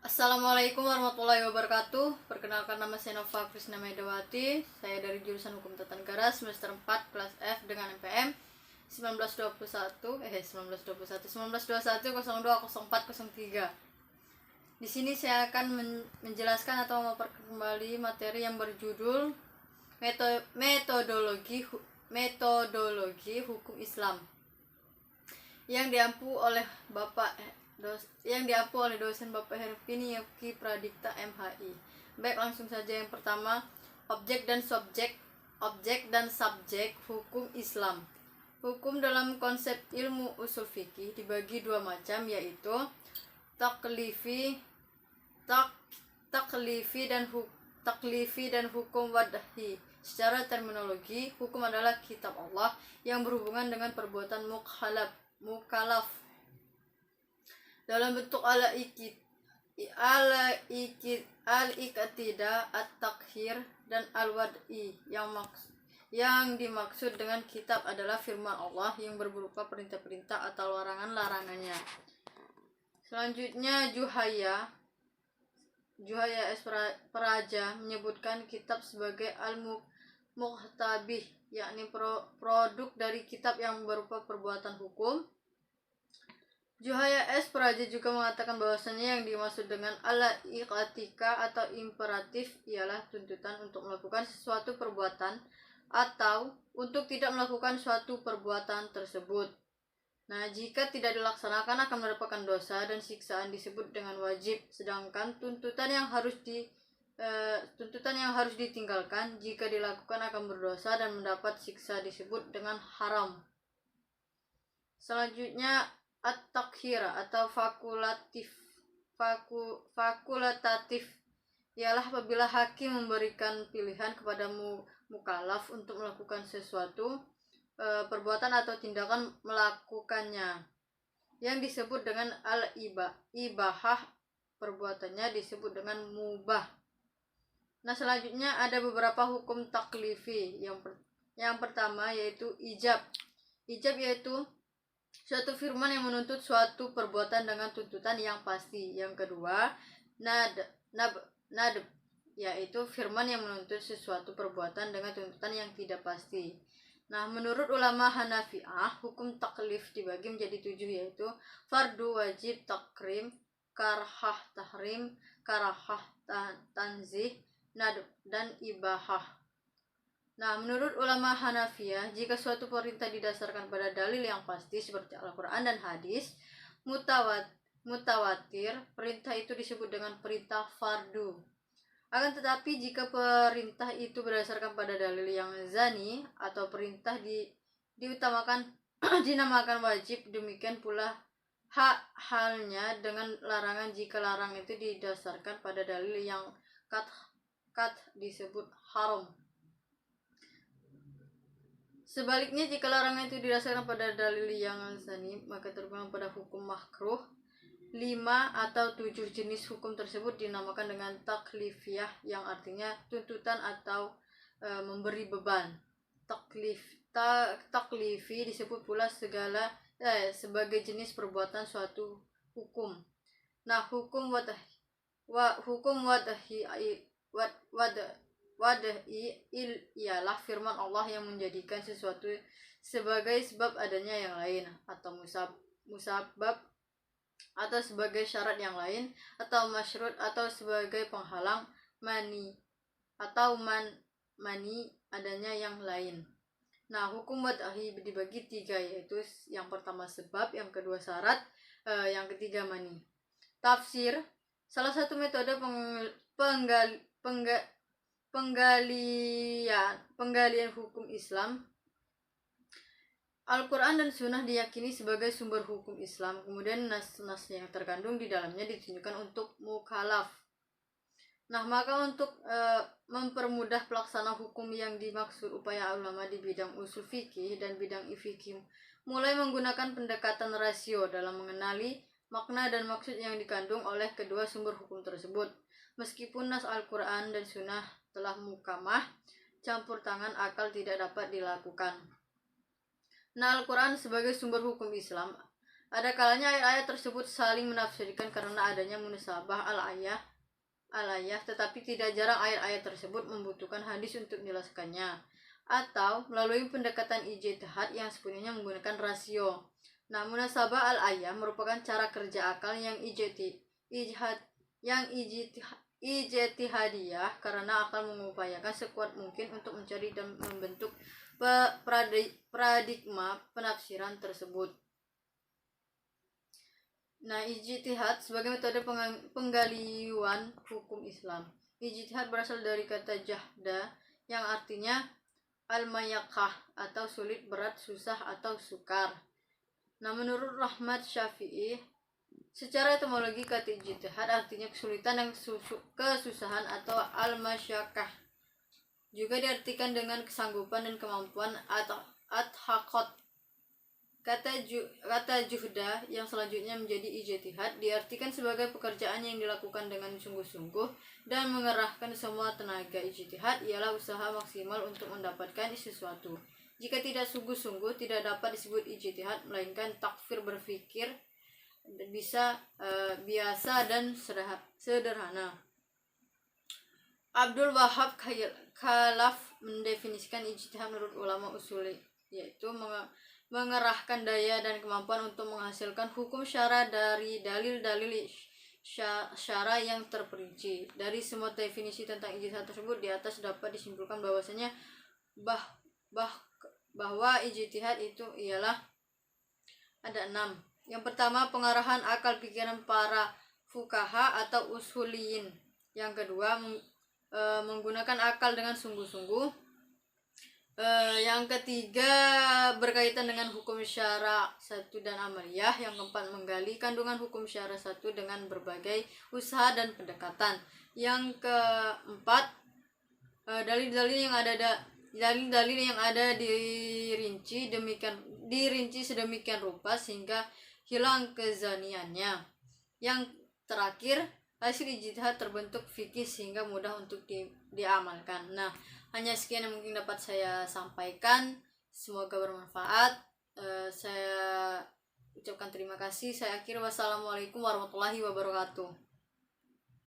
Assalamualaikum warahmatullahi wabarakatuh. Perkenalkan, nama saya Nova Krisna Medawati. Saya dari jurusan Hukum Tata Negara semester 4 kelas F dengan MPM 1921 Di sini saya akan menjelaskan atau memperkembali materi yang berjudul metodologi hukum Islam yang diampu oleh dosen Bapak Hervini Yoki Pradikta MHI. Baik, langsung saja. Yang pertama, objek dan subjek hukum Islam. Hukum dalam konsep ilmu usul fikih dibagi dua macam, yaitu taklifi dan hukum wadhi. Secara terminologi, hukum adalah kitab Allah yang berhubungan dengan perbuatan mukallaf dalam bentuk al-iqtidah, at-takhir, dan al-wad'i. Yang dimaksud dengan kitab adalah firman Allah yang berupa perintah-perintah atau larangan-larangannya. Selanjutnya, Juhaya S. Praja menyebutkan kitab sebagai al-muhtabih, yakni produk dari kitab yang berupa perbuatan hukum. Juhaya S. Praja juga mengatakan bahwasanya yang dimaksud dengan al-iqtika atau imperatif ialah tuntutan untuk melakukan sesuatu perbuatan atau untuk tidak melakukan suatu perbuatan tersebut. Nah, jika tidak dilaksanakan akan mendapatkan dosa dan siksaan disebut dengan wajib, sedangkan tuntutan yang harus ditinggalkan jika dilakukan akan berdosa dan mendapat siksa disebut dengan haram. Selanjutnya, at-takhir atau fakultatif ialah apabila hakim memberikan pilihan kepada mukallaf untuk melakukan sesuatu perbuatan atau tindakan melakukannya, yang disebut dengan al-ibahah, perbuatannya disebut dengan mubah. Nah, selanjutnya ada beberapa hukum taklifi. Yang pertama yaitu ijab yaitu suatu firman yang menuntut suatu perbuatan dengan tuntutan yang pasti. Yang kedua, nadb yaitu firman yang menuntut sesuatu perbuatan dengan tuntutan yang tidak pasti. Nah, menurut ulama Hanafi'ah, hukum taklif dibagi menjadi 7, yaitu fardu, wajib, takrim, karahah, tahrim, karahah, tanzih, nadb, dan ibahah. Nah, menurut ulama Hanafiyah, jika suatu perintah didasarkan pada dalil yang pasti seperti Al-Quran dan hadis mutawatir, perintah itu disebut dengan perintah fardu. Akan tetapi jika perintah itu berdasarkan pada dalil yang zani atau perintah diutamakan dinamakan wajib, demikian pula halnya dengan larangan. Jika larangan itu didasarkan pada dalil yang kat disebut haram. Sebaliknya, jika larangan itu didasarkan pada dalil yang zani, maka tergolong pada hukum makruh. 5 atau 7 jenis hukum tersebut dinamakan dengan taklifiyah, yang artinya tuntutan atau memberi beban. Taklifi disebut pula sebagai jenis perbuatan suatu hukum. Nah, hukum wad'i ialah firman Allah yang menjadikan sesuatu sebagai sebab adanya yang lain, atau musabab, atau sebagai syarat yang lain, atau masyrut, atau sebagai penghalang mani adanya yang lain. Nah, hukum wad'i dibagi 3, yaitu yang pertama sebab, yang kedua syarat, yang ketiga mani. Tafsir, salah satu metode penggalian hukum Islam. Al-Quran dan Sunnah diyakini sebagai sumber hukum Islam, kemudian nas-nas yang terkandung di dalamnya ditunjukkan untuk mukallaf. Nah, maka untuk mempermudah pelaksana hukum yang dimaksud, upaya ulama di bidang usul fikih dan bidang fikih mulai menggunakan pendekatan rasio dalam mengenali makna dan maksud yang dikandung oleh kedua sumber hukum tersebut. Meskipun nas Al-Quran dan Sunnah telah mukamah, campur tangan akal tidak dapat dilakukan. Nah, Al-Quran sebagai sumber hukum Islam Ada kalanya ayat-ayat tersebut saling menafsirkan karena adanya munasabah al-ayah, tetapi tidak jarang ayat-ayat tersebut membutuhkan hadis untuk menjelaskannya, atau melalui pendekatan ijtihad yang sepenuhnya menggunakan rasio. Nah, munasabah al-ayah merupakan cara kerja akal yang ijtihadiyah karena akal mengupayakan sekuat mungkin untuk mencari dan membentuk paradigma penafsiran tersebut. Nah, ijtihad sebagai metode penggalian hukum Islam. Ijtihad berasal dari kata jahda yang artinya al-mayakah atau sulit, berat, susah, atau sukar. Nah, menurut Rahmat Syafi'i, secara etimologi kata ijtihad artinya kesulitan dan kesusahan atau al-masyakah. Juga diartikan dengan kesanggupan dan kemampuan atau at-haqat. Kata juhda yang selanjutnya menjadi ijtihad diartikan sebagai pekerjaan yang dilakukan dengan sungguh-sungguh dan mengerahkan semua tenaga. Ijtihad ialah usaha maksimal untuk mendapatkan sesuatu. Jika tidak sungguh-sungguh tidak dapat disebut ijtihad, melainkan takfir berpikir biasa dan sederhana. Abdul Wahab Khalaf mendefinisikan ijtihad menurut ulama usuli, yaitu mengerahkan daya dan kemampuan untuk menghasilkan hukum syara dari dalil-dalil syara yang terperinci. Dari semua definisi tentang ijtihad tersebut di atas dapat disimpulkan bahwasanya bahwa ijtihad itu ialah ada 6. Yang pertama, pengarahan akal pikiran para fuqaha atau usuliyin. Yang kedua, menggunakan akal dengan sungguh-sungguh. Yang ketiga, berkaitan dengan hukum syara 1 dan amaliyah. Yang keempat, menggali kandungan hukum syara 1 dengan berbagai usaha dan pendekatan. Yang keempat, dalil-dalil yang ada dirinci sedemikian rupa sehingga hilang kezaniannya. Yang terakhir, hasil ijtihad terbentuk fikih sehingga mudah untuk diamalkan. Nah, hanya sekian yang mungkin dapat saya sampaikan. Semoga bermanfaat. Saya ucapkan terima kasih. Saya akhiri, wassalamualaikum warahmatullahi wabarakatuh.